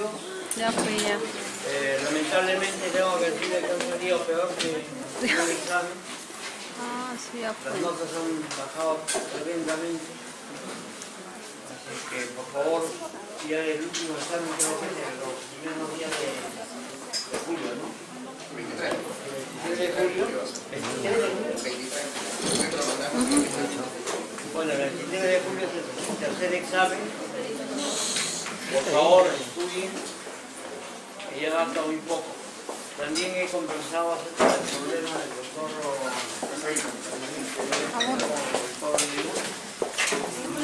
julio. Ya fue ya. Lamentablemente tengo que decirle que han salido peor que el examen. Ah, sí, ya fue. Las notas han bajado tremendamente. Así que por favor, ya el último examen creo que es de los primeros días de julio, ¿no? 23. 23 de julio. 23 de julio. 23. Bueno, el 23 de julio es el tercer examen. Por favor, estudien, que ya falta muy poco. También he conversado acerca del problema del doctor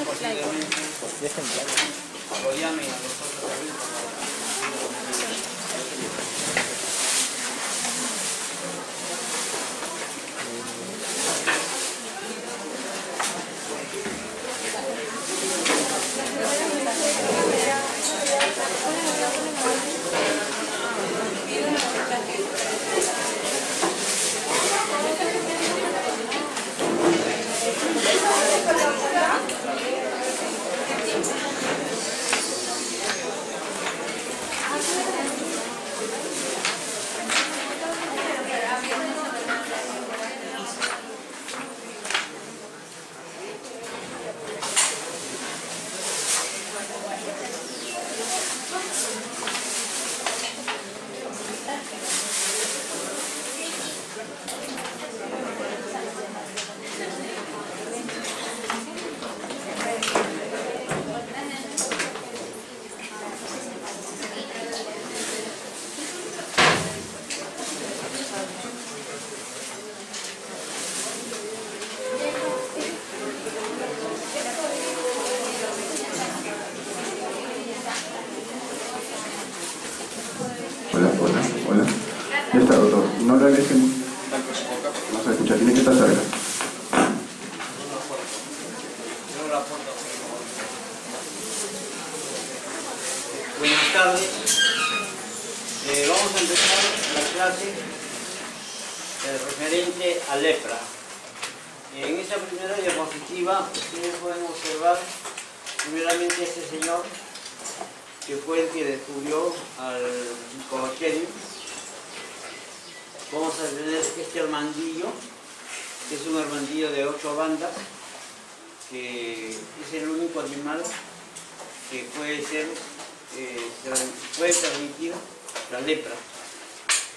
posiblemente lo llamen a nosotros también Hola. Ya está, doctor. No le alejemos. No se escucha, tiene que estar cerca. Buenas tardes. Vamos a empezar la clase referente a lepra. En esta primera diapositiva ustedes pueden observar primeramente este señor que fue el que descubrió al Mycobacterium. Vamos a tener este hermandillo, que es un hermandillo de 8 bandas, que es el único animal que puede transmitir la lepra.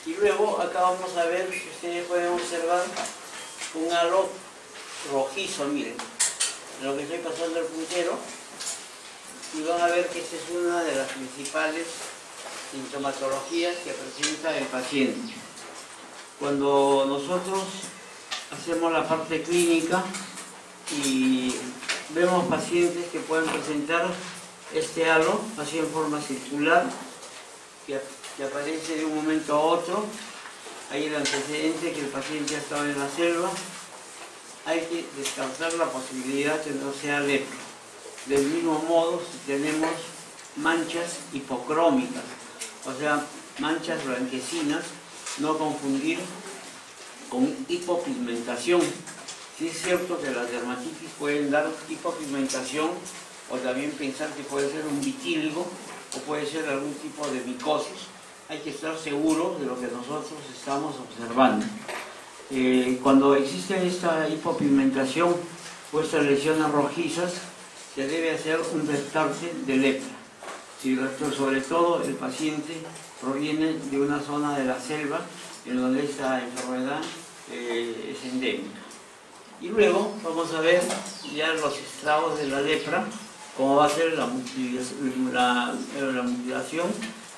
Y luego acá vamos a ver, si ustedes pueden observar, un halo rojizo, miren, en lo que estoy pasando el puntero, y van a ver que esta es una de las principales sintomatologías que presenta el paciente. Cuando nosotros hacemos la parte clínica y vemos pacientes que pueden presentar este halo así en forma circular, que aparece de un momento a otro, hay el antecedente que el paciente ha estado en la selva, hay que descartar la posibilidad que no sea lepra. Del mismo modo, si tenemos manchas hipocrómicas, o sea, manchas blanquecinas, no confundir con hipopigmentación. Sí es cierto que las dermatitis pueden dar hipopigmentación, o también pensar que puede ser un vitíligo, o puede ser algún tipo de micosis. Hay que estar seguros de lo que nosotros estamos observando. Cuando existe esta hipopigmentación o estas lesiones rojizas, se debe hacer un descarte de lepra. Sobre todo el paciente proviene de una zona de la selva en donde esta enfermedad es endémica. Y luego vamos a ver ya los estragos de la lepra, cómo va a ser la mutilación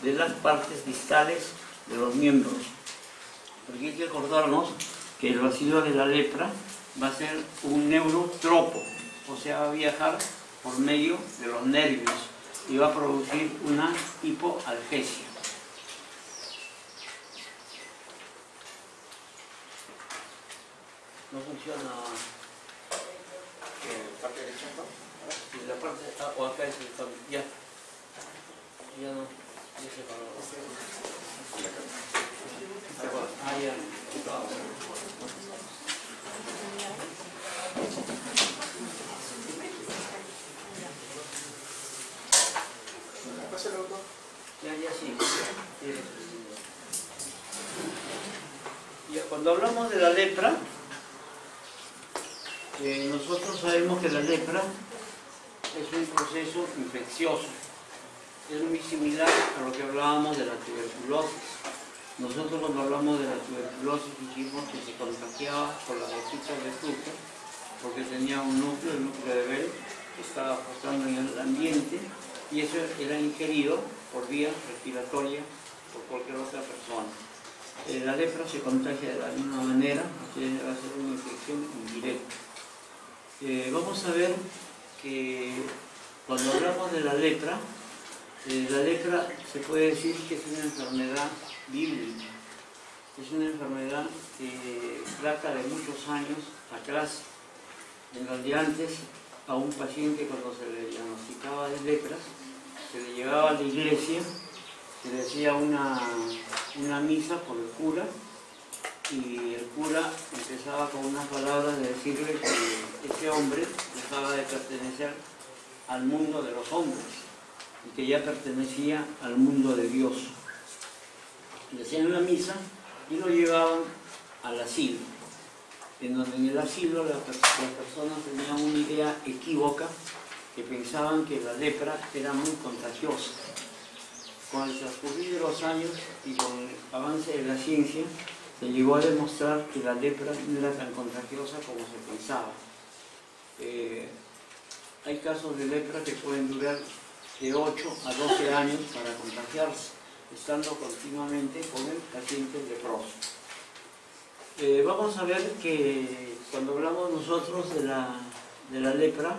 de las partes distales de los miembros. Porque hay que acordarnos que el bacilo de la lepra va a ser un neurotropo, o sea, va a viajar por medio de los nervios y va a producir una hipoalgesia. No funciona. ¿Parte derecha? Sí, la parte o acá es el cambio. Ya. Ya no. Ya se paró. Ah, ya. Pásalo, doctor. Ya sí. Ya, cuando hablamos de la lepra, nosotros sabemos que la lepra es un proceso infeccioso. Es muy similar a lo que hablábamos de la tuberculosis. Nosotros cuando hablamos de la tuberculosis dijimos que se contagiaba por las hojitas de fruta, porque tenía un núcleo, el núcleo de Bell, que estaba flotando en el ambiente, y eso era ingerido por vía respiratoria por cualquier otra persona. La lepra se contagia de la misma manera, que va a ser una infección indirecta. Vamos a ver que cuando hablamos de la lepra se puede decir que es una enfermedad bíblica. Es una enfermedad que data de muchos años atrás, en donde antes a un paciente cuando se le diagnosticaba de lepra, se le llevaba a la iglesia, se le hacía una misa por el cura, y el cura empezaba con unas palabras de decirle que ese hombre dejaba de pertenecer al mundo de los hombres y que ya pertenecía al mundo de Dios. Le hacían la misa y lo llevaban al asilo, en donde en el asilo las personas tenían una idea equívoca, que pensaban que la lepra era muy contagiosa. Con el transcurrir de los años y con el avance de la ciencia, se llegó a demostrar que la lepra no era tan contagiosa como se pensaba. Hay casos de lepra que pueden durar de 8 a 12 años para contagiarse, estando continuamente con el paciente leproso. Vamos a ver que cuando hablamos nosotros de la lepra,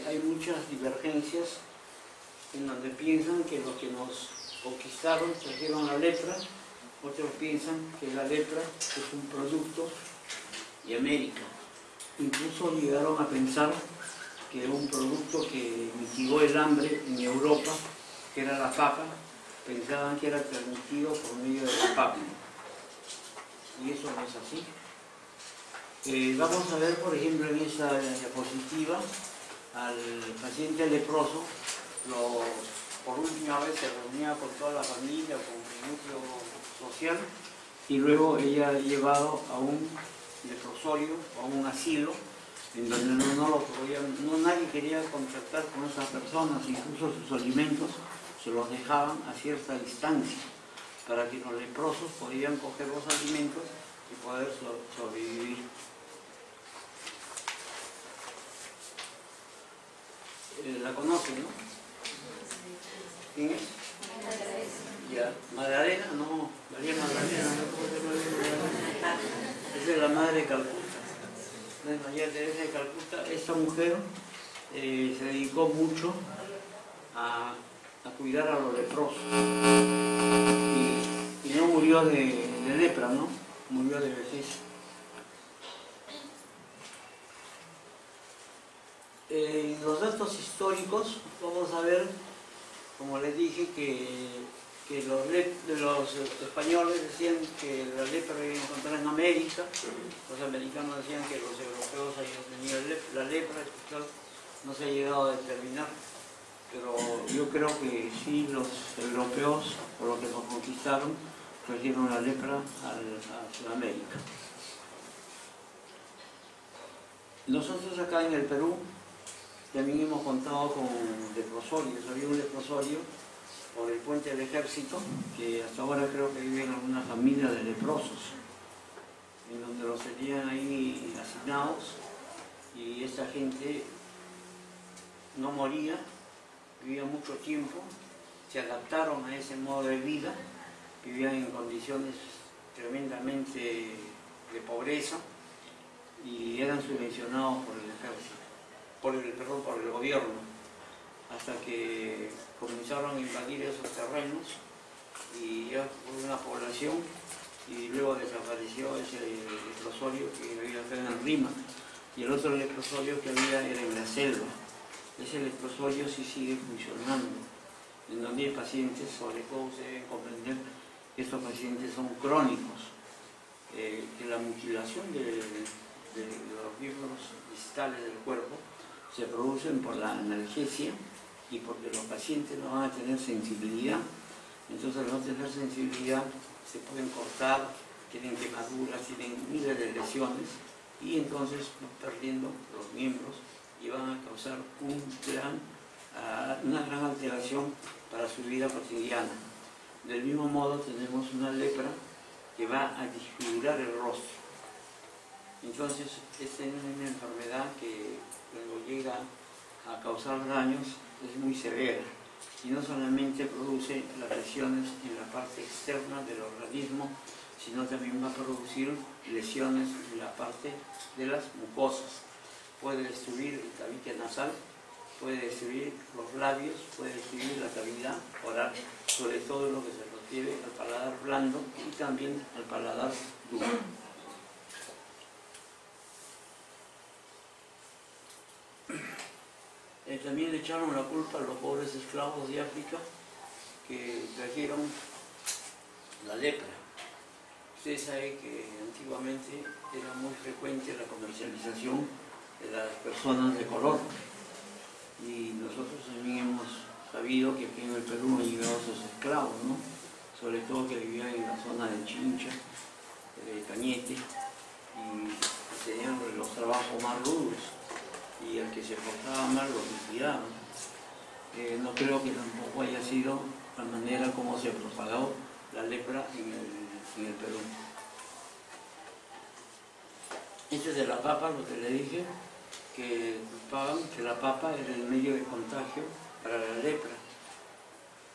hay muchas divergencias en donde piensan que los que nos conquistaron trajeron la lepra, otros piensan que la lepra es un producto de América. Incluso llegaron a pensar que un producto que mitigó el hambre en Europa, que era la papa, pensaban que era transmitido por medio de la papa. Y eso no es así. Vamos a ver, por ejemplo, en esa diapositiva, al paciente leproso, por última vez se reunía con toda la familia, con el núcleo social, y luego ella ha llevado a un leprosorio, a un asilo, en donde nadie quería contactar con esas personas, incluso sus alimentos se los dejaban a cierta distancia, para que los leprosos podían coger los alimentos y poder sobrevivir. La conocen, ¿no? ¿Quién es? Ya, Magdalena, no, María Magdalena, esa es la madre de Calcuta. María Teresa de Calcuta. Esta mujer se dedicó mucho a cuidar a los leprosos y no murió de lepra, ¿no? Murió de vejez. En los datos históricos vamos a ver, como les dije, que los españoles decían que la lepra la iban a encontrar en América, los americanos decían que los europeos habían tenido la lepra, no se ha llegado a determinar, pero yo creo que sí, los europeos, por lo que nos conquistaron, trajeron la lepra a Sudamérica. Nosotros acá en el Perú también hemos contado con leprosorios. Había un leprosorio por el Puente del Ejército, que hasta ahora creo que viven algunas familias de leprosos, en donde los tenían ahí hacinados, y esta gente no moría, vivía mucho tiempo, se adaptaron a ese modo de vida, vivían en condiciones tremendamente de pobreza y eran subvencionados por el ejército, por el gobierno, hasta que comenzaron a invadir esos terrenos y ya fue una población, y luego desapareció ese leprosorio que había acá en Rima, y el otro leprosorio que había era en la selva. Ese leprosorio sí sigue funcionando, en donde hay pacientes, sobre todo ustedes deben comprender que estos pacientes son crónicos, que la mutilación de los miembros distales del cuerpo se producen por la analgesia y porque los pacientes no van a tener sensibilidad. Entonces, al no tener sensibilidad, se pueden cortar, tienen quemaduras, tienen miles de lesiones y entonces van perdiendo los miembros y van a causar una gran alteración para su vida cotidiana. Del mismo modo, tenemos una lepra que va a disfigurar el rostro. Entonces, esta es una enfermedad que cuando llega a causar daños es muy severa y no solamente produce las lesiones en la parte externa del organismo, sino también va a producir lesiones en la parte de las mucosas. Puede destruir el tabique nasal, puede destruir los labios, puede destruir la cavidad oral, sobre todo lo que se refiere al paladar blando y también al paladar duro. También le echaron la culpa a los pobres esclavos de África que trajeron la lepra. Ustedes saben que antiguamente era muy frecuente la comercialización de las personas de color y nosotros también hemos sabido que aquí en el Perú han llegado esos esclavos, ¿no? Sobre todo que vivían en la zona de Chincha, de Cañete y tenían los trabajos más rudos y al que se portaba mal lo liquidaban. No creo que tampoco haya sido la manera como se propagó la lepra en el Perú. Esto es de la papa, lo que le dije, que culpaban que la papa era el medio de contagio para la lepra.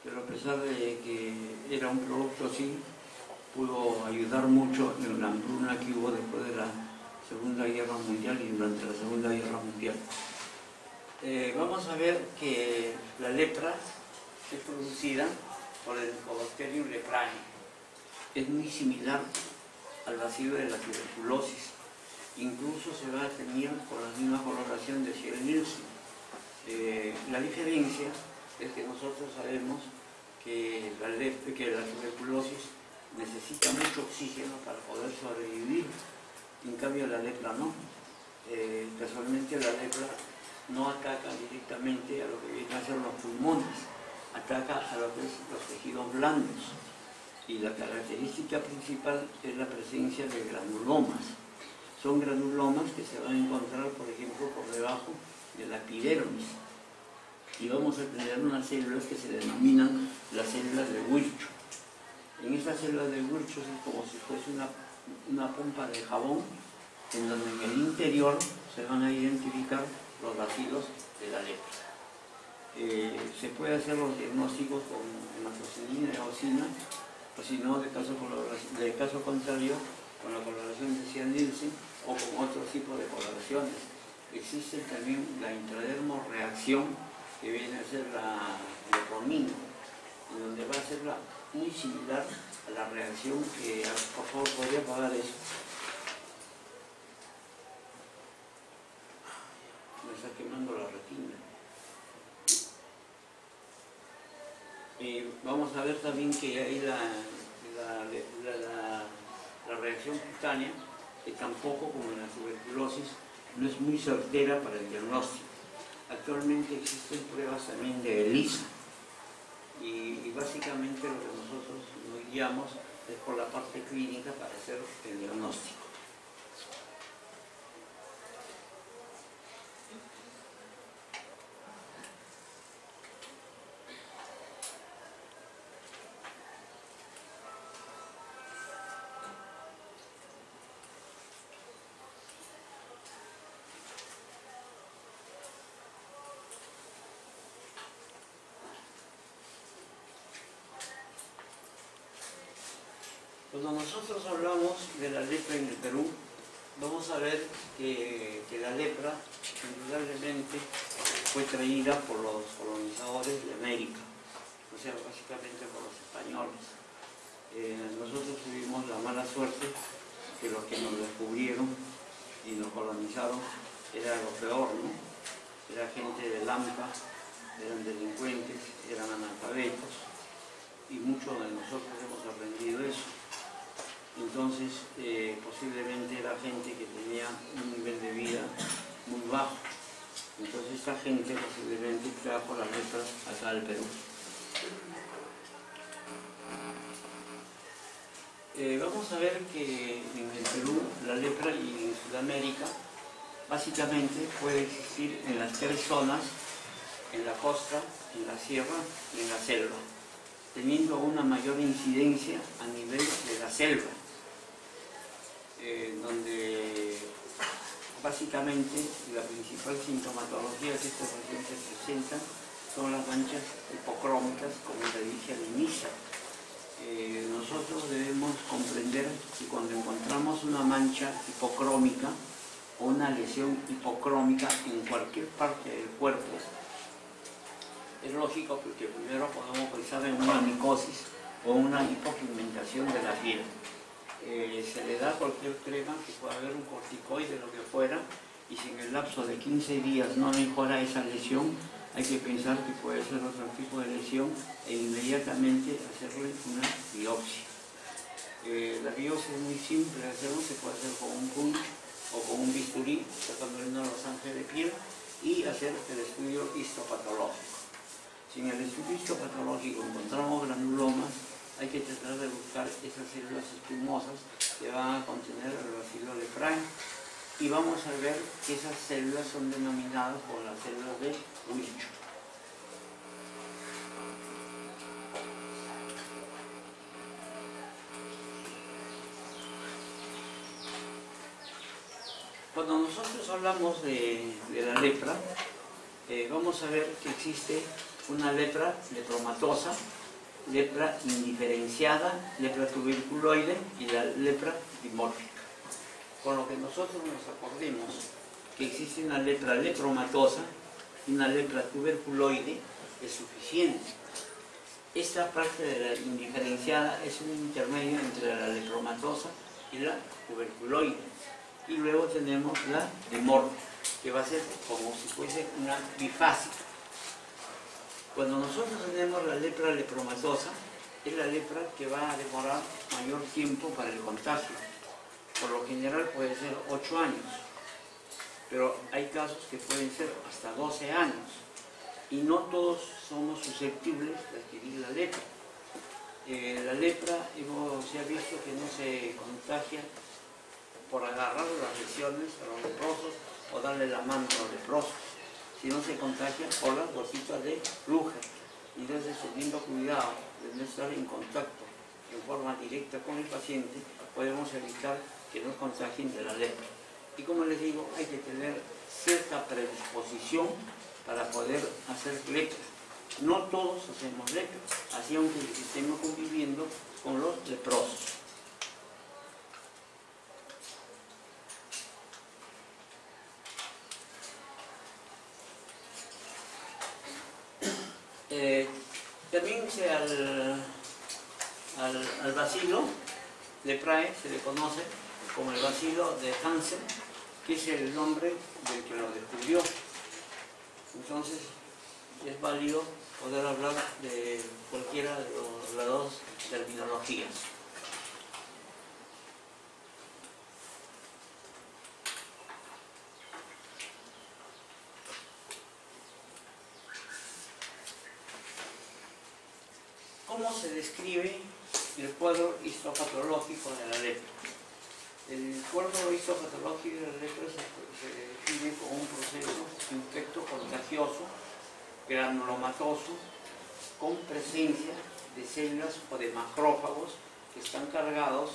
Pero a pesar de que era un producto así, pudo ayudar mucho en la hambruna que hubo después de la Segunda Guerra Mundial y durante la Segunda Guerra Mundial. Vamos a ver que la lepra es producida por el Mycobacterium leprae. Es muy similar al bacilo de la tuberculosis. Incluso se va a tener con la misma coloración de Nielsen. La diferencia es que nosotros sabemos que la tuberculosis necesita mucho oxígeno para poder sobrevivir. En cambio la lepra no. Casualmente la lepra no ataca directamente a lo que vienen a ser los pulmones, ataca a lo que es los tejidos blandos. Y la característica principal es la presencia de granulomas. Son granulomas que se van a encontrar, por ejemplo, por debajo de la epidermis. Y vamos a tener unas células que se denominan las células de Virchow. En estas células de Virchow es como si fuese una pompa de jabón, en donde en el interior se van a identificar los bacilos de la lepra. Se puede hacer los diagnósticos con hematocinina y eosina, o si no, de caso contrario, con la coloración de Nielsen o con otro tipo de coloraciones. Existe también la intradermoreacción, que viene a ser la lepronina, en donde va a ser muy similar a la reacción que, por favor, podría apagar eso. Me está quemando la retina. Vamos a ver también que hay la reacción cutánea, que tampoco, como en la tuberculosis, no es muy certera para el diagnóstico. Actualmente existen pruebas también de ELISA y básicamente lo que nosotros nos guiamos es por la parte clínica para hacer el diagnóstico. Cuando nosotros hablamos de la lepra en el Perú, vamos a ver que la lepra indudablemente fue traída por los colonizadores de América, o sea, básicamente por los españoles. Nosotros tuvimos la mala suerte que los que nos descubrieron y nos colonizaron era lo peor, ¿no? Era gente de Lampa, eran delincuentes, eran analfabetos, y muchos de nosotros hemos aprendido eso. Entonces, posiblemente era gente que tenía un nivel de vida muy bajo. Entonces esta gente posiblemente trajo la lepra acá al Perú. Vamos a ver que en el Perú la lepra y en Sudamérica básicamente puede existir en las tres zonas, en la costa, en la sierra y en la selva, teniendo una mayor incidencia a nivel de la selva, donde básicamente la principal sintomatología que estos pacientes presentan son las manchas hipocrómicas, como te dije al inicio. Nosotros debemos comprender que cuando encontramos una mancha hipocrómica o una lesión hipocrómica en cualquier parte del cuerpo, es lógico porque primero podemos pensar en una micosis o una hipopigmentación de la piel. Se le da cualquier crema, que pueda haber un corticoide, lo que fuera, y si en el lapso de 15 días no mejora esa lesión, hay que pensar que puede ser otro tipo de lesión e inmediatamente hacerle una biopsia. La biopsia es muy simple de hacerlo, se puede hacer con un punch o con un bisturí, sacando una losaje de piel y hacer el estudio histopatológico. Si en el estudio histopatológico encontramos granulomas, hay que tratar de buscar esas células espumosas que van a contener el bacilo leprae y vamos a ver que esas células son denominadas por las células de Wiltshire. Cuando nosotros hablamos de la lepra, vamos a ver que existe una lepra lepromatosa, lepra indiferenciada, lepra tuberculoide y la lepra dimórfica. Con lo que nosotros nos acordemos que existe una lepra lepromatosa y una lepra tuberculoide es suficiente. Esta parte de la indiferenciada es un intermedio entre la lepromatosa y la tuberculoide. Y luego tenemos la dimórfica, que va a ser como si fuese una bifásica. Cuando nosotros tenemos la lepra lepromatosa, es la lepra que va a demorar mayor tiempo para el contagio. Por lo general puede ser 8 años, pero hay casos que pueden ser hasta 12 años. Y no todos somos susceptibles de adquirir la lepra. La lepra se ha visto que no se contagia por agarrar las lesiones a los leprosos o darle la mano a los leprosos, sino se contagia por las gotitas de Luger. Entonces, teniendo cuidado de no estar en contacto en forma directa con el paciente, podemos evitar que nos contagien de la lepra. Y como les digo, hay que tener cierta predisposición para poder hacer lepra. No todos hacemos lepra, así aunque estemos conviviendo con los leprosos. También al bacilo leprae se le conoce como el bacilo de Hansen, que es el nombre del que lo descubrió. Entonces es válido poder hablar de cualquiera de las dos terminologías. ¿Cómo se describe el cuadro histopatológico de la lepra? El cuadro histopatológico de la lepra se define como un proceso infecto-contagioso, granulomatoso, con presencia de células o de macrófagos que están cargados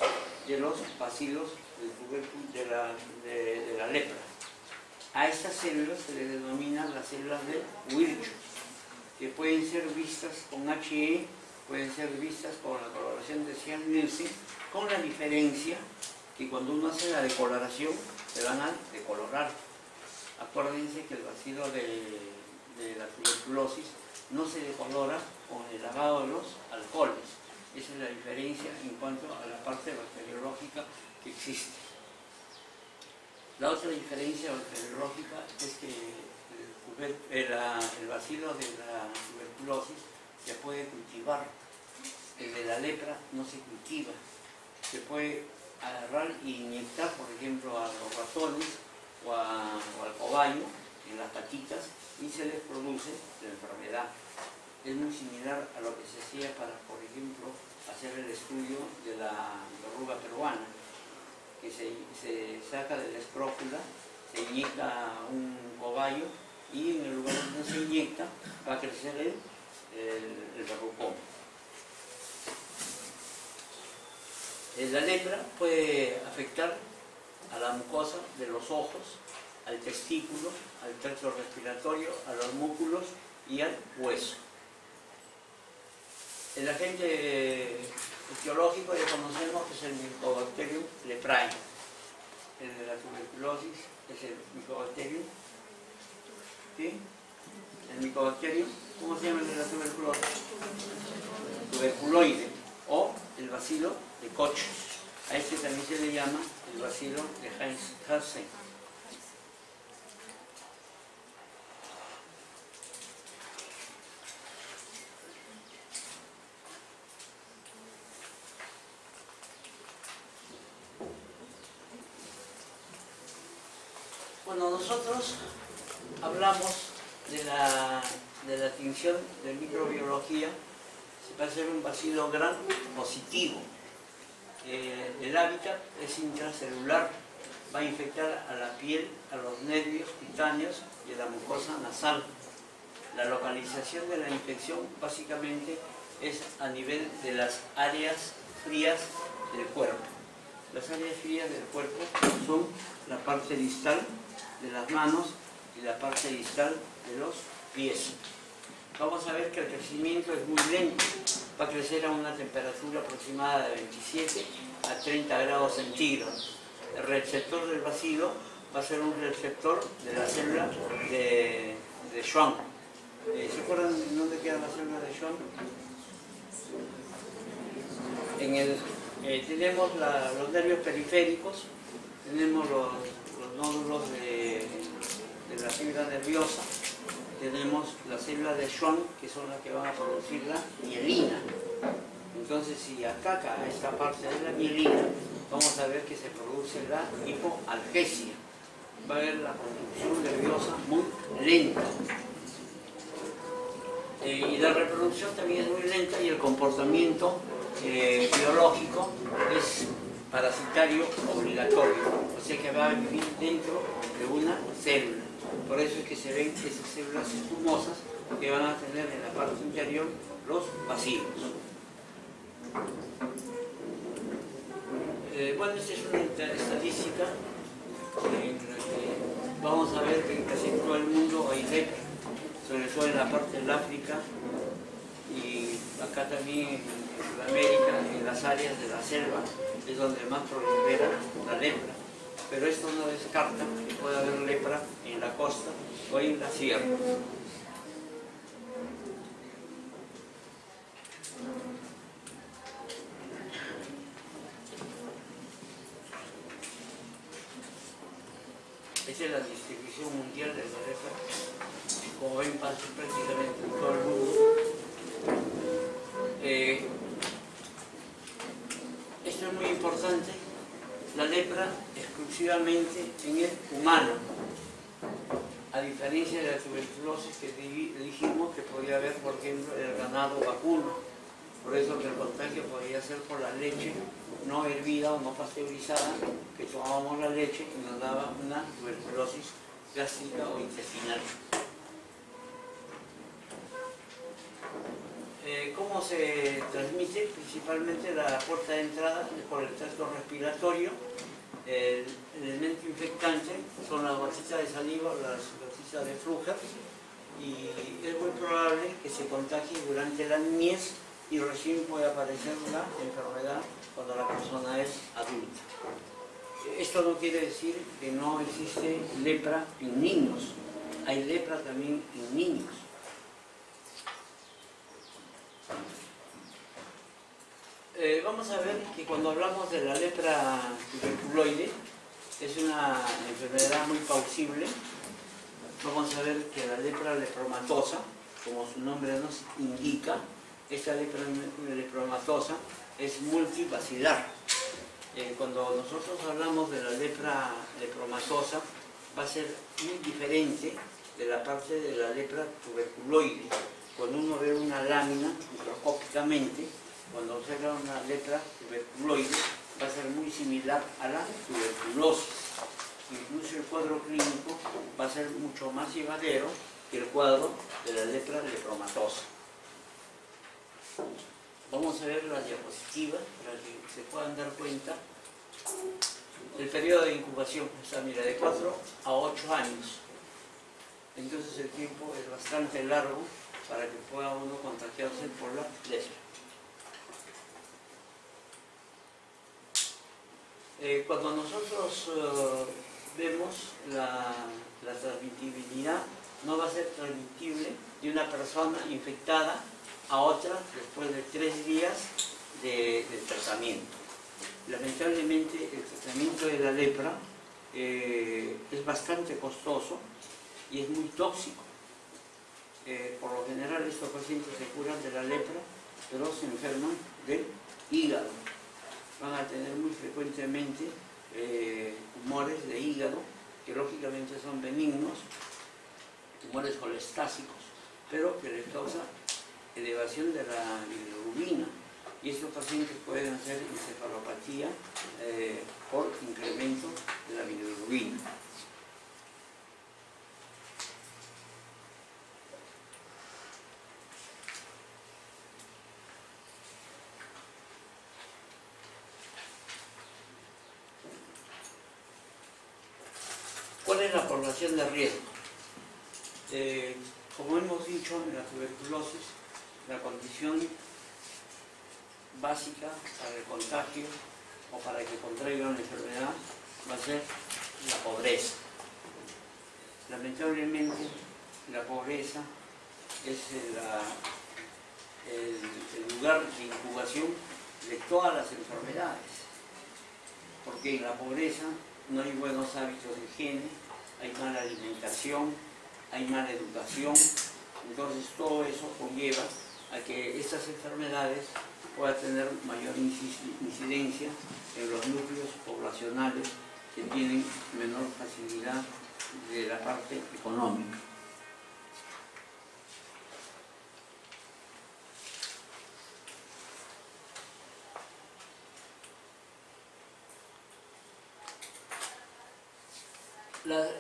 de los bacilos de la lepra. A estas células se les denomina las células de Wiltshire, que pueden ser vistas con HE, pueden ser vistas con la coloración de Sian-Nielsen, con la diferencia que cuando uno hace la decoloración se van a decolorar. Acuérdense que el bacilo de la tuberculosis no se decolora con el lavado de los alcoholes. Esa es la diferencia en cuanto a la parte bacteriológica que existe. La otra diferencia bacteriológica es que el bacilo de la tuberculosis se puede cultivar. El de la lepra no se cultiva. Se puede agarrar e inyectar, por ejemplo, a los ratones o al cobayo en las patitas y se les produce la enfermedad. Es muy similar a lo que se hacía para, por ejemplo, hacer el estudio de la verruga peruana, que se saca de la escrófula, se inyecta un cobayo y en el lugar donde se inyecta va a crecer el verrucón. La lepra puede afectar a la mucosa de los ojos, al testículo, al tracto respiratorio, a los músculos y al hueso. El agente etiológico ya conocemos que es el Mycobacterium leprae. El de la tuberculosis es el Mycobacterium. ¿Sí? El Mycobacterium, ¿cómo se llama el de la tuberculosis? Tuberculoide o el bacilo de Koch. A este también se le llama el bacilo de Hansen. Bueno, nosotros hablamos de la atención de microbiología. Se puede hacer un bacilo gram positivo. El hábitat es intracelular, va a infectar a la piel, a los nervios cutáneos y a la mucosa nasal. La localización de la infección básicamente es a nivel de las áreas frías del cuerpo. Las áreas frías del cuerpo son la parte distal de las manos y la parte distal de los pies. Vamos a ver que el crecimiento es muy lento. Va a crecer a una temperatura aproximada de 27 a 30 grados centígrados. El receptor del bacilo va a ser un receptor de la célula de Schwann. ¿Se acuerdan de dónde queda la célula de Schwann? Tenemos los nervios periféricos, tenemos los nódulos de la fibra nerviosa, tenemos la célula de Schwann, que son las que van a producir la mielina. Entonces, si ataca a esta parte de la mielina, vamos a ver que se produce la hipoalgesia. Va a haber la conducción nerviosa muy lenta. Y la reproducción también es muy lenta y el comportamiento biológico es parasitario obligatorio. O sea que va a vivir dentro de una célula. Por eso es que se ven esas células espumosas que van a tener en la parte interior los bacilos. Bueno, esta es una estadística en la que vamos a ver que en casi todo el mundo hay lepra, sobre todo en la parte del África y acá también en Sudamérica, en las áreas de la selva, es donde más prolifera la lepra. Pero esto no descarta que pueda haber lepra en la costa o en la sierra. Esta es la distribución mundial de la lepra. Como ven, pasa prácticamente en todo el mundo. Esto es muy importante. La lepra exclusivamente en el humano, a diferencia de la tuberculosis que dijimos que podía haber, por ejemplo, el ganado vacuno. Por eso que el contagio podría ser por la leche no hervida o no pasteurizada, que tomábamos la leche y nos daba una tuberculosis gástrica o intestinal. ¿Cómo se transmite? Principalmente la puerta de entrada por el tracto respiratorio. El elemento infectante son las gotitas de saliva, las gotitas de Fluger, y es muy probable que se contagie durante la niñez y recién puede aparecer la enfermedad cuando la persona es adulta. Esto no quiere decir que no existe lepra en niños, hay lepra también en niños. Vamos a ver que cuando hablamos de la lepra tuberculoide, es una enfermedad muy plausible. Vamos a ver que la lepra lepromatosa, como su nombre nos indica, esta lepra lepromatosa es multibacilar. Cuando nosotros hablamos de la lepra lepromatosa, va a ser muy diferente de la parte de la lepra tuberculoide. Cuando uno ve una lámina microscópicamente, cuando observa una lepra tuberculoide, va a ser muy similar a la tuberculosis. Incluso el cuadro clínico va a ser mucho más llevadero que el cuadro de la lepra lepromatosa. Vamos a ver las diapositivas para que se puedan dar cuenta. El periodo de incubación está, mira, de 4 a 8 años. Entonces el tiempo es bastante largo para que pueda uno contagiarse por la lepra. Cuando nosotros vemos la transmitibilidad, no va a ser transmitible de una persona infectada a otra después de 3 días de tratamiento. Lamentablemente el tratamiento de la lepra es bastante costoso y es muy tóxico. Por lo general estos pacientes se curan de la lepra, pero se enferman del hígado. Van a tener muy frecuentemente tumores de hígado, que lógicamente son benignos, tumores colestásicos, pero que les causa elevación de la bilirrubina. Y estos pacientes pueden hacer encefalopatía por incremento de la bilirrubina. ¿Cuál es la población de riesgo? Como hemos dicho, en la tuberculosis, la condición básica para el contagio o para que contraigan la enfermedad va a ser la pobreza. Lamentablemente, la pobreza es el lugar de incubación de todas las enfermedades, porque en la pobreza no hay buenos hábitos de higiene, hay mala alimentación, hay mala educación. Entonces todo eso conlleva a que estas enfermedades puedan tener mayor incidencia en los núcleos poblacionales que tienen menor facilidad de la parte económica.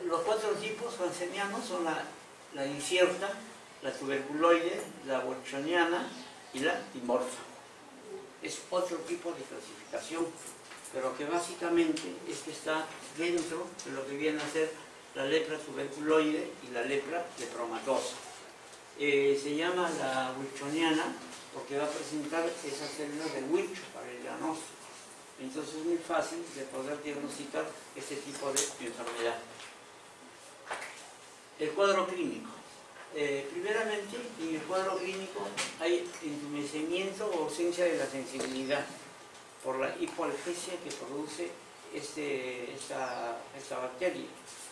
Los 4 tipos hanseníanos son la incierta, la tuberculoide, la bolsoniana y la dimorfa. Es otro tipo de clasificación, pero que básicamente es que está dentro de lo que viene a ser la lepra tuberculoide y la lepra lepromatosa. Se llama la wilsoniana porque va a presentar esas células de Wilson para el diagnóstico. Entonces es muy fácil de poder diagnosticar este tipo de enfermedad. El cuadro clínico. Primeramente, en el cuadro clínico hay entumecimiento o ausencia de la sensibilidad por la hipoalgesia que produce esta bacteria,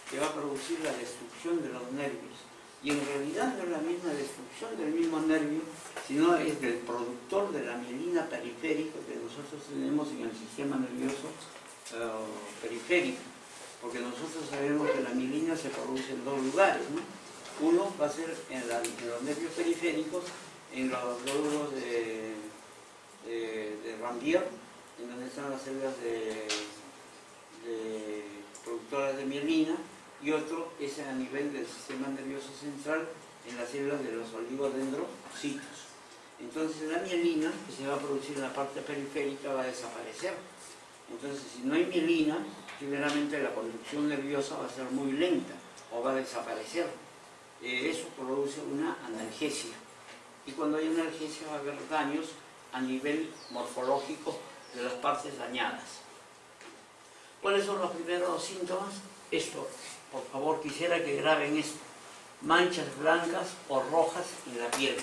que va a producir la destrucción de los nervios. Y en realidad no es la misma destrucción del mismo nervio, sino es del productor de la mielina periférico que nosotros tenemos en el sistema nervioso periférico. Porque nosotros sabemos que la mielina se produce en 2 lugares, ¿no? Uno va a ser en los nervios periféricos, en los nódulos de Ranvier, en donde están las células productoras de mielina, y otro es a nivel del sistema nervioso central, en las células de los oligodendrocitos. Entonces la mielina, que se va a producir en la parte periférica, va a desaparecer. Entonces, si no hay mielina, primeramente la conducción nerviosa va a ser muy lenta o va a desaparecer. Eso produce una analgesia. Y cuando hay analgesia va a haber daños a nivel morfológico de las partes dañadas. ¿Cuáles son los primeros síntomas? Esto, por favor, quisiera que graben esto. Manchas blancas o rojas en la piel.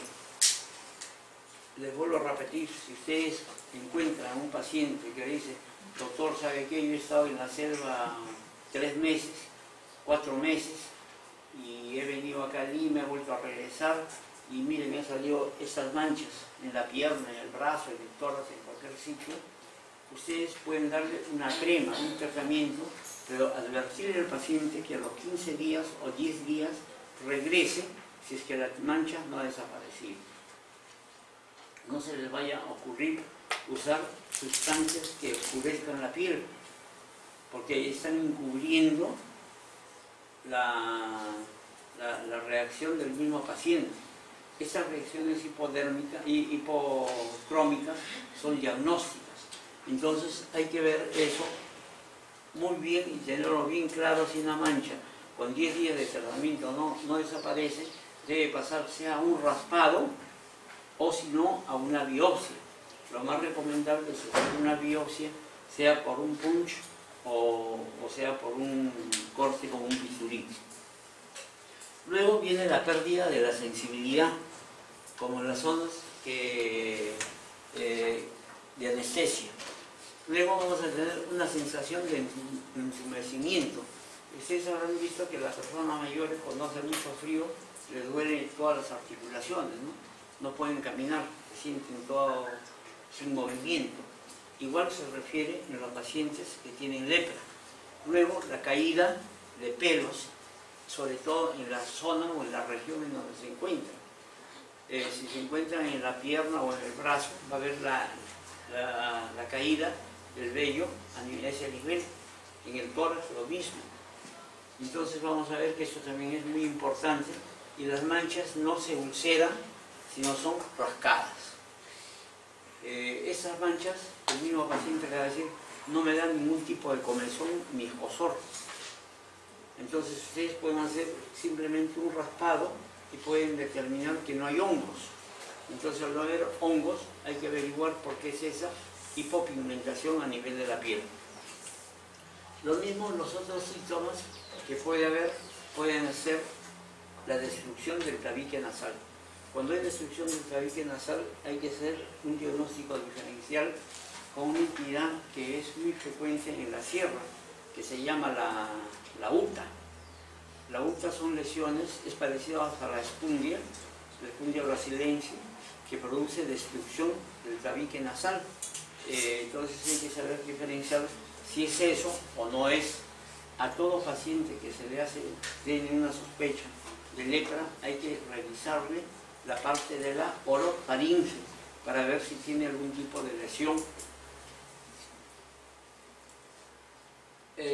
Les vuelvo a repetir, si ustedes encuentran a un paciente que dice: doctor, ¿sabe qué? Yo he estado en la selva 3 meses, 4 meses, y he venido acá a Lima, he vuelto a regresar, y miren, me han salido estas manchas en la pierna, en el brazo, en el tórax, en cualquier sitio. Ustedes pueden darle una crema, un tratamiento, pero advertirle al paciente que a los 15 días o 10 días regrese si es que la mancha no ha desaparecido. No se les vaya a ocurrir usar sustancias que oscurezcan la piel, porque están encubriendo la reacción del mismo paciente. Estas reacciones hipodérmicas y hipocrómicas son diagnósticas. Entonces hay que ver eso muy bien y tenerlo bien claro. Si una mancha con 10 días de tratamiento no desaparece, debe pasarse a un raspado o si no a una biopsia. Lo más recomendable es hacer una biopsia, sea por un punch o sea por un corte con un bisturí. Luego viene la pérdida de la sensibilidad, como en las zonas de anestesia. Luego vamos a tener una sensación de entumecimiento. Ustedes habrán visto que las personas mayores, cuando hace mucho frío, les duelen todas las articulaciones, ¿no? No pueden caminar, se sienten todos sin movimiento. Igual se refiere en los pacientes que tienen lepra. Luego la caída de pelos, sobre todo en la zona o en la región en donde se encuentran. Si se encuentran en la pierna o en el brazo, va a haber la caída del vello a ese nivel. En el tórax lo mismo. Entonces vamos a ver que esto también es muy importante, y las manchas no se ulceran, sino son rascadas. Esas manchas, el mismo paciente le va a decir, no me dan ningún tipo de comezón ni escozor. Entonces ustedes pueden hacer simplemente un raspado y pueden determinar que no hay hongos. Entonces al no haber hongos hay que averiguar por qué es esa hipopigmentación a nivel de la piel. Lo mismo los otros síntomas que puede haber pueden ser la destrucción del tabique nasal. Cuando hay destrucción del tabique nasal hay que hacer un diagnóstico diferencial con una entidad que es muy frecuente en la sierra, que se llama la UTA. La UTA son lesiones, es parecido a la espundia brasilense, que produce destrucción del tabique nasal. Entonces hay que saber diferenciar si es eso o no es. A todo paciente que se le tiene una sospecha de lepra, hay que revisarle la parte de la orofaringe para ver si tiene algún tipo de lesión.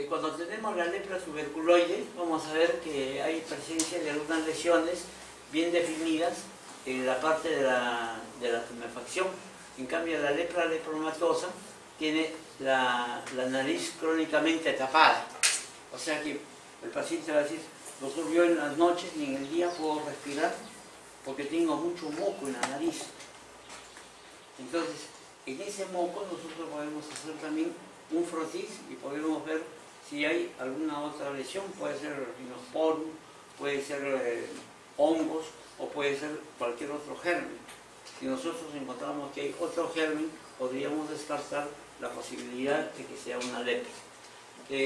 Cuando tenemos la lepra tuberculoide, vamos a ver que hay presencia de algunas lesiones bien definidas en la parte de la tumefacción. En cambio, la lepra lepromatosa tiene la nariz crónicamente tapada. O sea que el paciente va a decir, doctor, yo en las noches ni en el día puedo respirar porque tengo mucho moco en la nariz. Entonces, en ese moco nosotros podemos hacer también un frotis y podemos ver si hay alguna otra lesión. Puede ser rhinosporum, puede ser hongos o puede ser cualquier otro germen. Si nosotros encontramos que hay otro germen, podríamos descartar la posibilidad de que sea una lepra.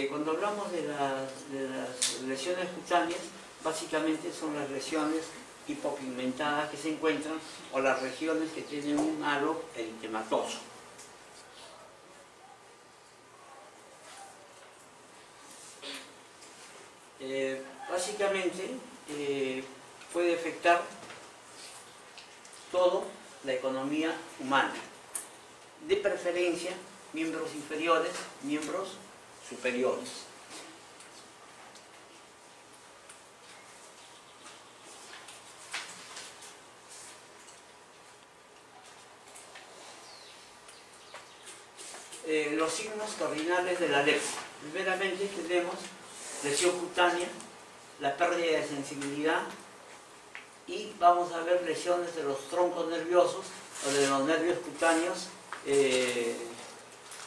Cuando hablamos de las lesiones cutáneas, básicamente son las lesiones hipopigmentadas que se encuentran o las regiones que tienen un halo eritematoso. Básicamente puede afectar toda la economía humana, de preferencia miembros inferiores, miembros superiores. Los signos cardinales de la lepra. Primeramente tenemos lesión cutánea, la pérdida de sensibilidad, y vamos a ver lesiones de los troncos nerviosos o de los nervios cutáneos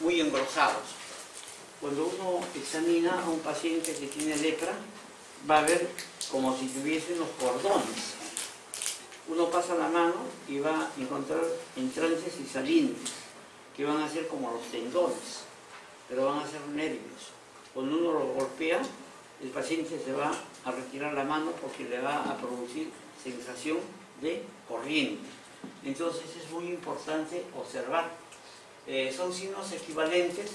muy engrosados. Cuando uno examina a un paciente que tiene lepra, va a ver como si tuviese unos cordones. Uno pasa la mano y va a encontrar entrantes y salientes, que van a ser como los tendones, pero van a ser nervios. Cuando uno lo golpea, el paciente se va a retirar la mano porque le va a producir sensación de corriente. Entonces es muy importante observar. Son signos equivalentes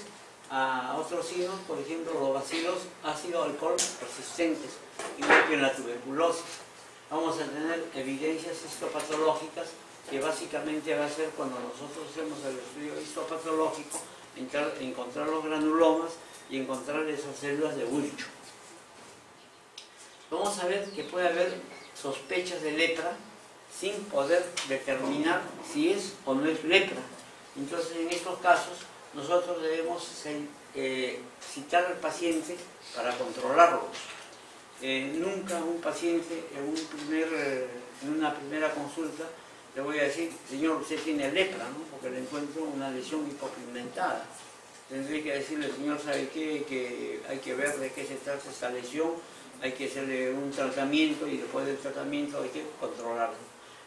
a otros signos, por ejemplo los bacilos ácido alcohol persistentes, igual que en la tuberculosis. vamos a tener evidencias histopatológicas que básicamente va a ser cuando nosotros hacemos el estudio histopatológico, encontrar los granulomas y encontrar esas células de Wilcho. Vamos a ver que puede haber sospechas de lepra sin poder determinar si es o no es lepra. Entonces, en estos casos, nosotros debemos citar al paciente para controlarlos. Nunca un paciente en una primera consulta le voy a decir, señor, usted tiene lepra, ¿no? Porque le encuentro una lesión hipopigmentada. Tendré que decirle, señor, ¿sabe qué? Que hay que ver de qué se trata esta lesión, hay que hacerle un tratamiento y después del tratamiento hay que controlarlo.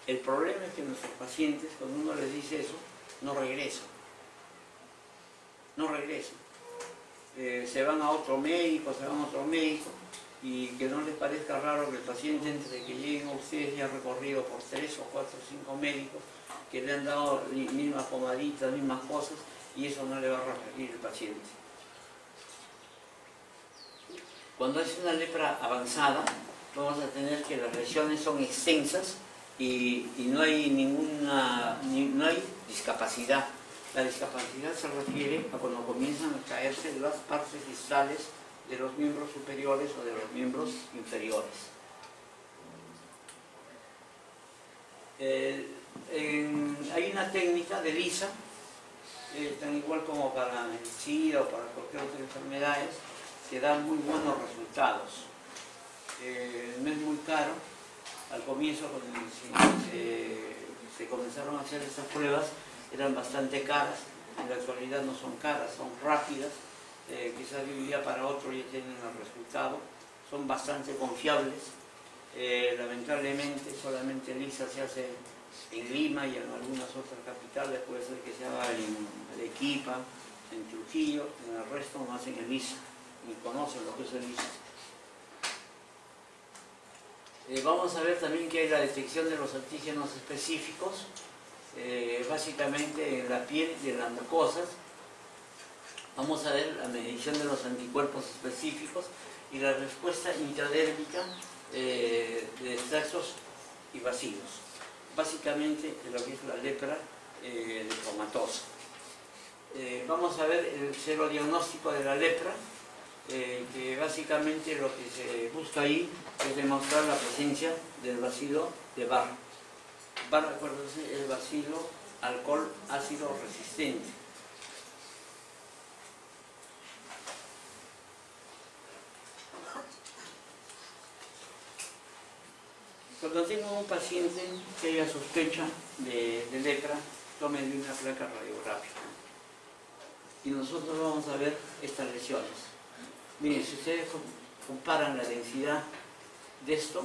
El problema es que nuestros pacientes, cuando uno les dice eso, no regresan. No regresan. Se van a otro médico, y que no les parezca raro que el paciente, antes de que lleguen a ustedes, ya ha recorrido por 3 o 4 o 5 médicos que le han dado mismas pomaditas, mismas cosas, y eso no le va a referir el paciente. Cuando es una lepra avanzada, vamos a tener que las lesiones son extensas y no hay no hay discapacidad. La discapacidad se refiere a cuando comienzan a caerse las partes distales de los miembros superiores o de los miembros inferiores. Hay una técnica de lisa, tan igual como para el SIDA o para cualquier otra enfermedad, que da muy buenos resultados. No es muy caro. Al comienzo, cuando se comenzaron a hacer estas pruebas, eran bastante caras. En la actualidad no son caras, son rápidas. Quizás de un día para otro ya tienen el resultado. Son bastante confiables. Lamentablemente solamente lisa se hace en Lima y en algunas otras capitales. Puede ser que se haga en Arequipa, en Trujillo, en el resto no hacen el lisa, ni conocen lo que es el lisa. Vamos a ver también que hay la detección de los antígenos específicos, básicamente en la piel y en las mucosas. Vamos a ver la medición de los anticuerpos específicos y la respuesta intradérmica de extractos y bacilos. Básicamente lo que es la lepra linfomatosa. Vamos a ver el serodiagnóstico de la lepra, que básicamente lo que se busca ahí es demostrar la presencia del bacilo de Barr. Barr, acuérdense, es el bacilo alcohol ácido resistente. Cuando tengo un paciente que haya sospecha de lepra, tómenle una placa radiográfica y nosotros vamos a ver estas lesiones. Miren, si ustedes comparan la densidad de esto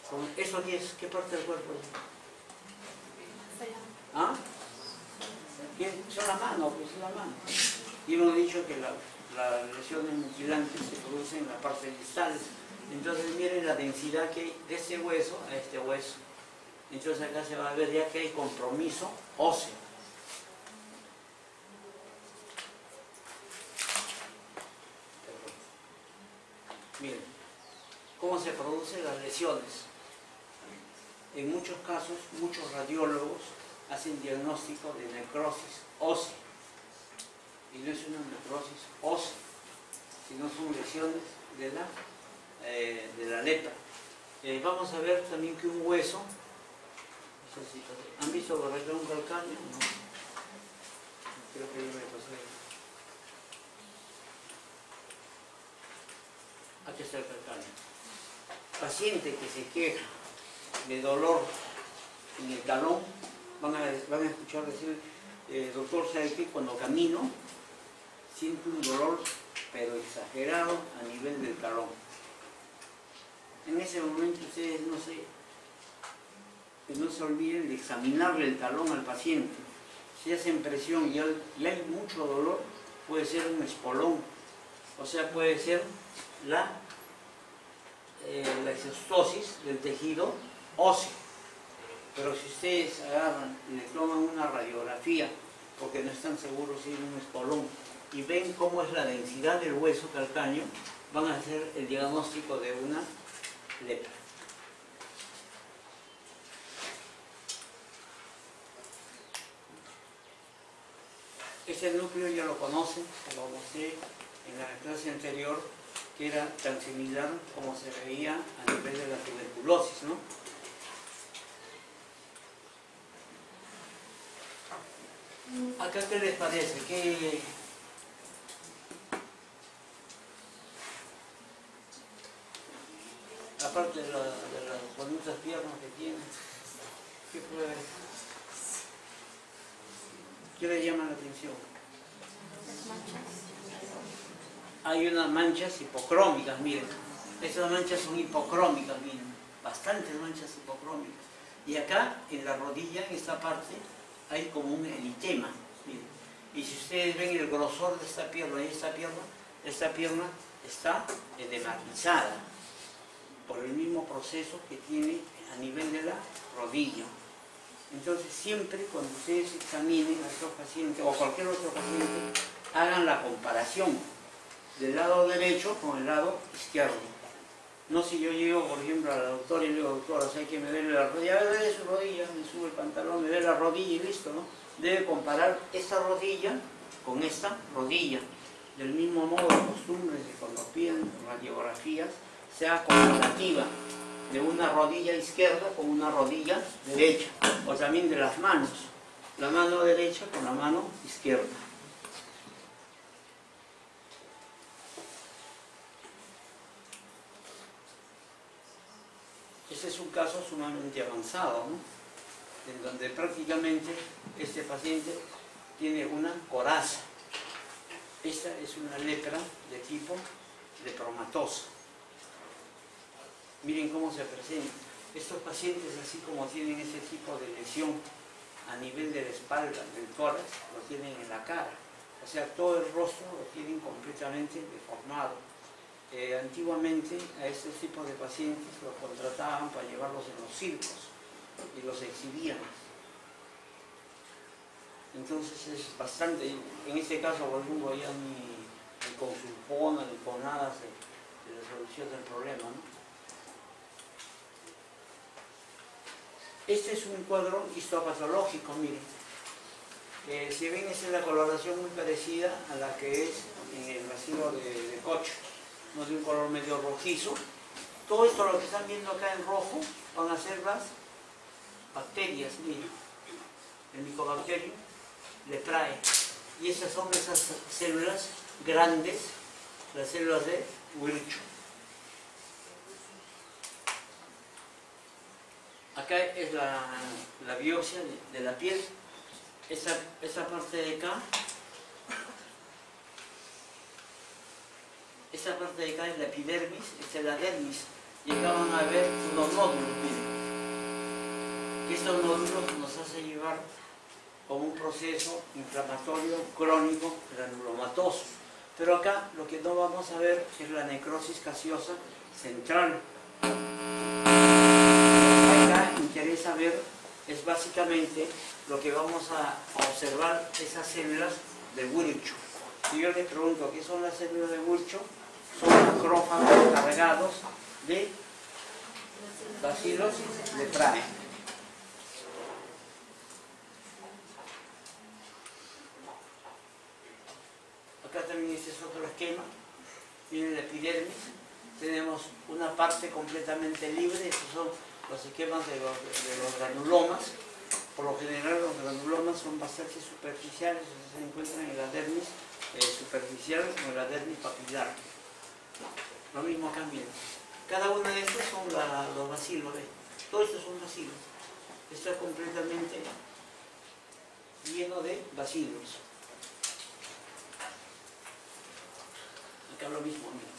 con eso, ¿qué parte del cuerpo es? ¿Ah? Son las manos, pues son las manos. Y hemos dicho que las lesiones mutilantes se producen en la parte distal. Entonces miren la densidad que hay de este hueso a este hueso. Entonces acá se va a ver ya que hay compromiso óseo. Miren, ¿cómo se producen las lesiones? En muchos casos, muchos radiólogos hacen diagnóstico de necrosis ósea. Y no es una necrosis ósea, sino son lesiones de la lepra. Vamos a ver también que un hueso, ¿han visto correcto un calcáneo? No. Creo que yo me pasé. Aquí está el calcáneo. Paciente que se queja de dolor en el talón, van a escuchar decir, doctor, ¿sabe qué? Cuando camino siento un dolor pero exagerado a nivel del talón. En ese momento ustedes no se olviden de examinarle el talón al paciente. Si hacen presión y hay mucho dolor, puede ser un espolón, o sea, puede ser la exostosis del tejido óseo. Pero si ustedes agarran y le toman una radiografía, porque no están seguros si es un espolón, y ven cómo es la densidad del hueso calcáneo, van a hacer el diagnóstico de una lepra. Este núcleo ya lo conocen, lo mostré en la clase anterior, que era tan similar como se veía a nivel de la tuberculosis, ¿no? Acá, ¿qué les parece? ¿Qué... aparte de las bonitas piernas que tiene, ¿qué puede? ¿Qué le llama la atención? Las manchas. Hay unas manchas hipocrómicas, miren. Estas manchas son hipocrómicas, miren. Bastantes manchas hipocrómicas. Y acá, en la rodilla, en esta parte, hay como un eritema, miren. Y si ustedes ven el grosor de esta pierna y esta pierna está edematizada por el mismo proceso que tiene a nivel de la rodilla. Entonces, siempre cuando ustedes examinen a estos pacientes o a cualquier otro paciente, hagan la comparación del lado derecho con el lado izquierdo. No si yo llego, por ejemplo, a la doctora y le digo, doctora, ¿sabe que me duele la rodilla? A ver, duele su rodilla, me sube el pantalón, me duele la rodilla y listo, ¿no? Debe comparar esta rodilla con esta rodilla. Del mismo modo, costumbre de cuando piden radiografías, sea comparativa de una rodilla izquierda con una rodilla derecha, o también de las manos, la mano derecha con la mano izquierda. Este es un caso sumamente avanzado, ¿no? En donde prácticamente este paciente tiene una coraza. Esta es una lepra de tipo lepromatosa. Miren cómo se presenta. Estos pacientes, así como tienen ese tipo de lesión a nivel de la espalda, del tórax, lo tienen en la cara. O sea, todo el rostro lo tienen completamente deformado. Antiguamente a este tipo de pacientes los contrataban para llevarlos en los circos y los exhibían. Entonces es bastante, en este caso por ejemplo ya ni con sulfona ni con nada se le soluciona el problema, ¿no? Este es un cuadro histopatológico, miren. Si ven, esa es la coloración muy parecida a la que es en el bacilo de Koch, ¿no? De un color medio rojizo. Todo esto, lo que están viendo acá en rojo, van a ser las bacterias, miren. El Mycobacterium leprae. Y esas son esas células grandes, las células de Wiltshire. Acá es la biopsia de la piel. Esa parte de acá, esa parte de acá es la epidermis, esta es la dermis. Y acá van a ver unos nódulos, miren. Que estos nódulos nos hacen llevar como un proceso inflamatorio crónico granulomatoso. Pero acá lo que no vamos a ver es la necrosis gaseosa central. Interesa ver es básicamente lo que vamos a observar, esas células de Wiltshire. Si yo les pregunto qué son las células de Wiltshire, son macrófagos cargados de bacilos leprae. Acá también este es otro esquema. Miren la epidermis. Tenemos una parte completamente libre. Estos son los esquemas de los granulomas. Por lo general los granulomas son bastante superficiales, se encuentran en la dermis superficial o en la dermis papilar. Lo mismo acá, miren. Cada una de estas son los bacilos, ¿ven? Todos estos son bacilos. Está completamente lleno de bacilos. Acá lo mismo, miren.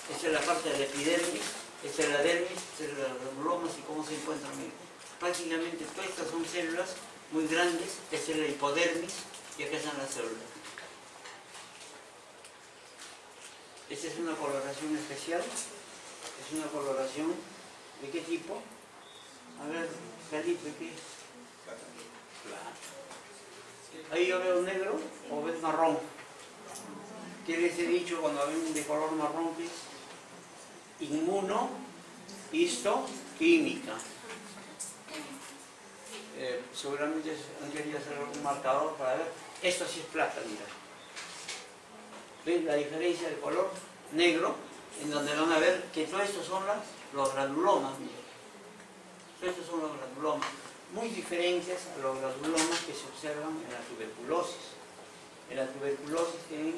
Esta es la parte de la epidermis. Esta es la dermis, esta es la granulomas y cómo se encuentran. Miren. Prácticamente todas estas son células muy grandes. Esta es la hipodermis y acá están las células. Esta es una coloración especial. Es una coloración ¿de qué tipo? A ver, Felipe, ¿qué? Plata. Ahí yo veo negro o ves marrón. ¿Qué les he dicho cuando ven de color marrón? Que es inmunohistoquímica. Seguramente han querido hacer algún marcador para ver. Esto sí es plata, mira. ¿Ven la diferencia del color? Negro, en donde van a ver que todos estos son los granulomas, mira. Estos son los granulomas, muy diferentes a los granulomas que se observan en la tuberculosis. En la tuberculosis tienen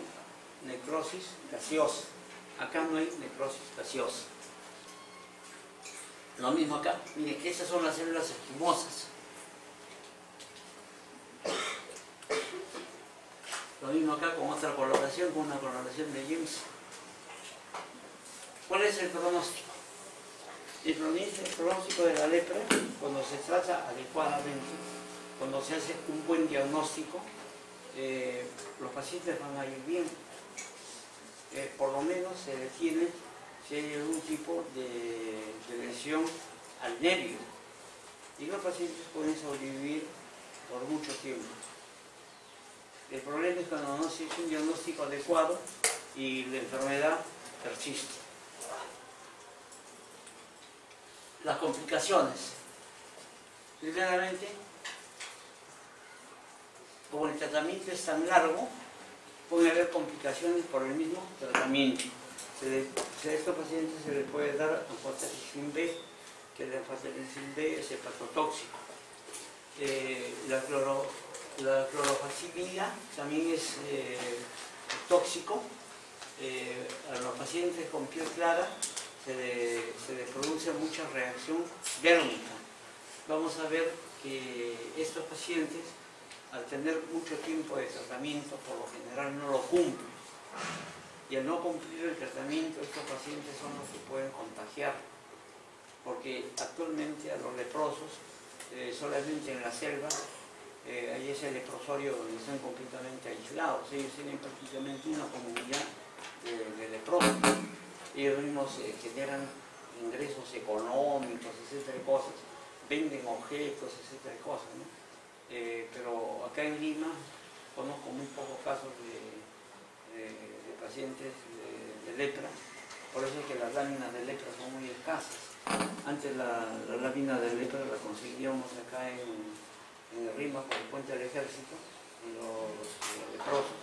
necrosis gaseosa. Acá no hay necrosis gaseosa. Lo mismo acá. Miren, estas son las células esquimosas. Lo mismo acá con otra coloración, con una coloración de James. ¿Cuál es el pronóstico? El pronóstico de la lepra, cuando se trata adecuadamente, cuando se hace un buen diagnóstico, los pacientes van a ir bien. Por lo menos se detiene si hay algún tipo de lesión al nervio. Y los pacientes pueden sobrevivir por mucho tiempo. El problema es cuando no se hace un diagnóstico adecuado y la enfermedad persiste. Las complicaciones. Primeramente, como el tratamiento es tan largo, puede haber complicaciones por el mismo tratamiento. A estos pacientes se les puede dar anfotericin B, que el anfotericin B es hepatotóxico. La clorofacimina también es tóxico. A los pacientes con piel clara se les produce mucha reacción dérmica. Vamos a ver que estos pacientes, al tener mucho tiempo de tratamiento, por lo general no lo cumplen. Y al no cumplir el tratamiento, estos pacientes son los que pueden contagiar. Porque actualmente a los leprosos, solamente en la selva, hay ese leprosorio donde están completamente aislados. Ellos tienen prácticamente una comunidad de leprosos. Ellos mismos generan ingresos económicos, etcétera, de cosas. Venden objetos, etcétera, de cosas, ¿no? Pero acá en Lima conozco muy pocos casos de pacientes de lepra, por eso es que las láminas de lepra son muy escasas. Antes la lámina de lepra la conseguíamos acá en el Rima por el puente del ejército, en los leprosos.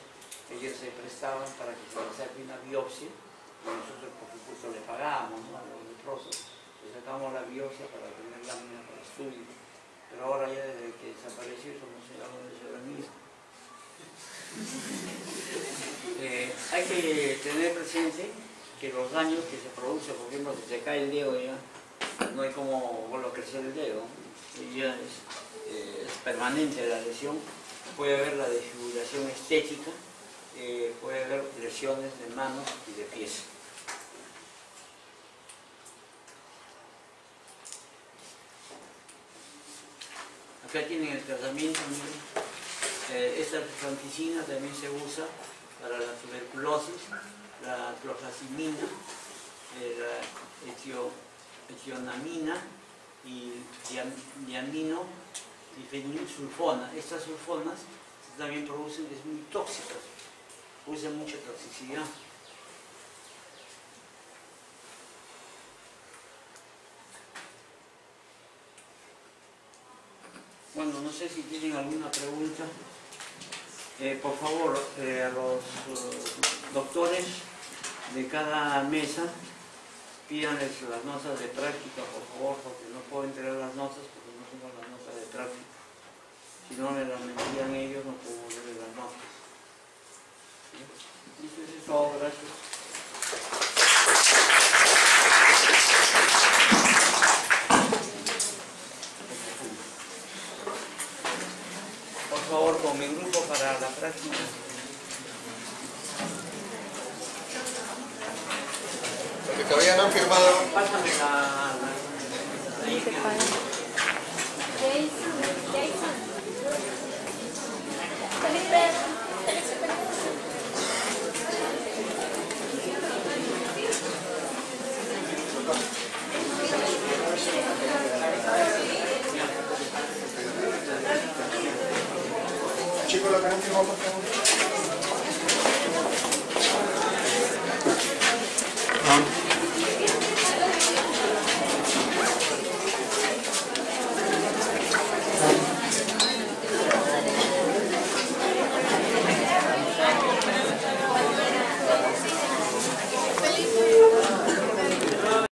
Ellos se prestaban para que se les saque una biopsia y nosotros por supuesto le pagábamos, ¿no?, a los leprosos. Les sacamos la biopsia para tener láminas para estudio. Pero ahora ya desde que desapareció eso no sé a dónde se va a ir. Hay que tener presente que los daños que se producen, por ejemplo, si se cae el dedo ya, no hay como volver a crecer el dedo, y ya es permanente la lesión. Puede haber la desfiguración estética, puede haber lesiones de manos y de pies. Acá tienen el tratamiento, miren. Esta rifampicina también se usa para la tuberculosis, la clorfacimina, la etionamina y diamino y fenilsulfona. Estas sulfonas también producen, es muy tóxicas, producen mucha toxicidad. Bueno, no sé si tienen alguna pregunta. Por favor, a los doctores de cada mesa, pídanles las notas de práctica, por favor, porque no puedo entregar las notas porque no tengo las notas de práctica. Si no me las envían ellos, no puedo darles las notas. ¿Sí? Eso es todo, gracias. Por favor, con mi grupo para la práctica. Los que todavía no han firmado. Pásame la Jason. Felipe.